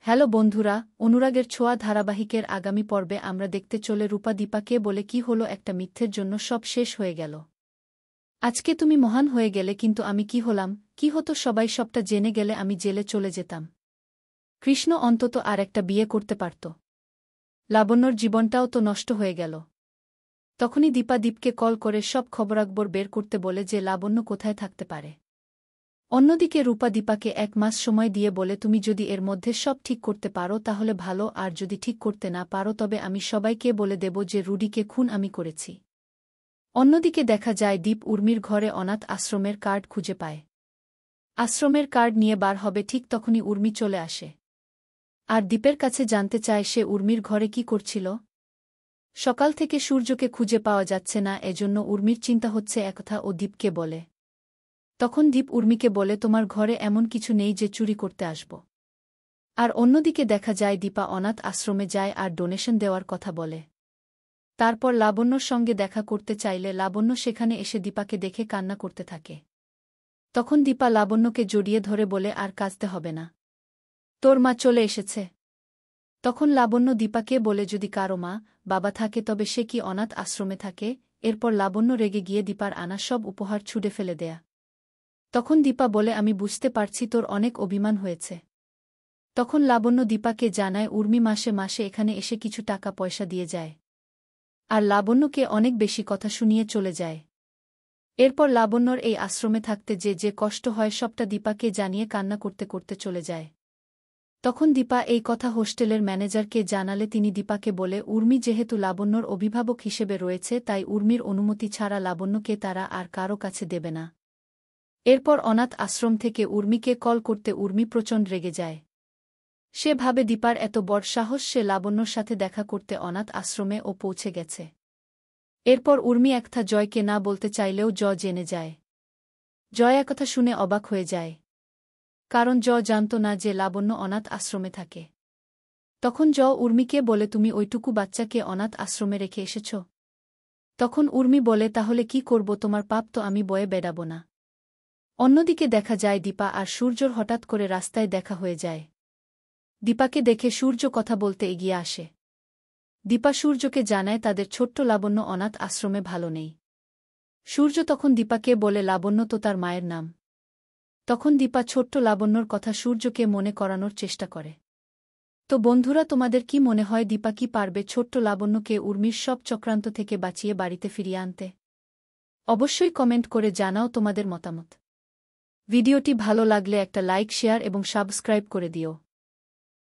Hello বন্ধুরা, অনুরাগের ছোঁয়া ধারাবাহিকের আগামী পর্বে আমরা দেখতে চলে রূপা দীপাকে বলে কি হলো একটা মিথ্যের জন্য সব শেষ হয়ে গেল। আজকে তুমি মহান হয়ে গেলে কিন্তু আমি কি হলাম, কি হতো সবাই সবটা জেনে গেলে আমি জেলে চলে যেতাম। কৃষ্ণ অন্তত আর একটা বিয়ে করতে পারত। লাবণ্যর জীবনটাও তো নষ্ট হয়ে গেল। তখনই দীপা দীপকে কল করে সব খবরাখবর বের করতে বলে যে লাবণ্য কোথায় থাকতে পারে। অন্যদিকে রূপা দীপাকে 1 মাস সময় দিয়ে বলে তুমি যদি এর মধ্যে সব ঠিক করতে পারো তাহলে ভালো, আর যদি ঠিক করতে না পারো তবে আমি সবাইকে বলে দেব যে রুডিকে খুন আমি করেছি। অন্যদিকে দেখা যায় দীপ উর্মির ঘরে অনাথ আশ্রমের কার্ড খুঁজে পায়। আশ্রমের কার্ড নিয়ে বার হবে ঠিক তখনই উর্মি চলে আসে। আর দীপের কাছে জানতে চায় সে উর্মির ঘরে কি করছিল। সকাল থেকে সূর্যকে খুঁজে পাওয়া যাচ্ছে না, এজন্য উর্মির চিন্তা হচ্ছে একথা ও দীপকে বলে। তখন দীপ উর্মিকে বলে তোমার ঘরে এমন কিছু নেই যে চুরি করতে আসব। আর অন্যদিকে দেখা যায় দীপা অনাথ আশ্রমে যায় আর ডোনেশন দেওয়ার কথা বলে। তারপর লাবণ্যর সঙ্গে দেখা করতে চাইলে লাবণ্য সেখানে এসে দীপাকে দেখে কান্না করতে থাকে। তখন দীপা লাবণ্যকে জড়িয়ে ধরে বলে আর কাঁদতে হবে না, তোর মা চলে এসেছে। তখন লাবণ্য দীপাকে বলে যদি কারো মা বাবা থাকে তবে সে কি অনাথ আশ্রমে থাকে। এরপর লাবণ্য রেগে গিয়ে দীপার আনা সব উপহার ছুঁড়ে ফেলে দেয়া। তখন দীপা বলে আমি বুঝতে পারছি তোর অনেক অভিমান হয়েছে। তখন লাবণ্য দীপাকে জানায় উর্মি মাসে মাসে এখানে এসে কিছু টাকা পয়সা দিয়ে যায়। আর লাবণ্যকে অনেক বেশি কথা শুনিয়ে চলে যায়। এরপর লাবণ্যর এই আশ্রমে থাকতে যে কষ্ট হয় সবটা দীপাকে জানিয়ে কান্না করতে করতে চলে যায়। তখন দীপা এই কথা হোস্টেলের ম্যানেজারকে জানালে তিনি দীপাকে বলে উর্মি যেহেতু লাবণ্যর অভিভাবক হিসেবে রয়েছে তাই উর্মির অনুমতি ছাড়া লাবণ্যকে তারা আর কারো কাছে দেবে না। এরপর অনাথ আশ্রম থেকে উর্মিকে কল করতে উর্মি প্রচণ্ড রেগে যায়। সে ভাবে দীপার এত বড় সাহস, সে লাবণ্যর সাথে দেখা করতে অনাথ আশ্রমে ও পৌঁছে গেছে। এরপর উর্মি একথা জয়কে না বলতে চাইলেও জেনে যায়। জয় একথা শুনে অবাক হয়ে যায়। কারণ জানত না যে লাবণ্য অনাথ আশ্রমে থাকে। তখন উর্মিকে বলে তুমি ওইটুকু বাচ্চাকে অনাথ আশ্রমে রেখে এসেছ। তখন উর্মি বলে তাহলে কি করব, তোমার পাপ তো আমি বয়ে বেড়াব না। অন্যদিকে দেখা যায় দীপা আর সূর্যর হঠাৎ করে রাস্তায় দেখা হয়ে যায়। দীপাকে দেখে সূর্য কথা বলতে এগিয়ে আসে। দীপা সূর্যকে জানায় তাদের ছোট্ট লাবণ্য অনাথ আশ্রমে ভালো নেই। সূর্য তখন দীপাকে বলে লাবণ্য তো তার মায়ের নাম। তখন দীপা ছোট্ট লাবণ্যর কথা সূর্যকে মনে করানোর চেষ্টা করে। তো বন্ধুরা, তোমাদের কি মনে হয় দীপা কি পারবে ছোট্ট লাবণ্যকে উর্মির সব চক্রান্ত থেকে বাঁচিয়ে বাড়িতে ফিরিয়ে আনতে? অবশ্যই কমেন্ট করে জানাও তোমাদের মতামত। ভিডিওটি ভালো লাগলে একটা লাইক, শেয়ার এবং সাবস্ক্রাইব করে দিও।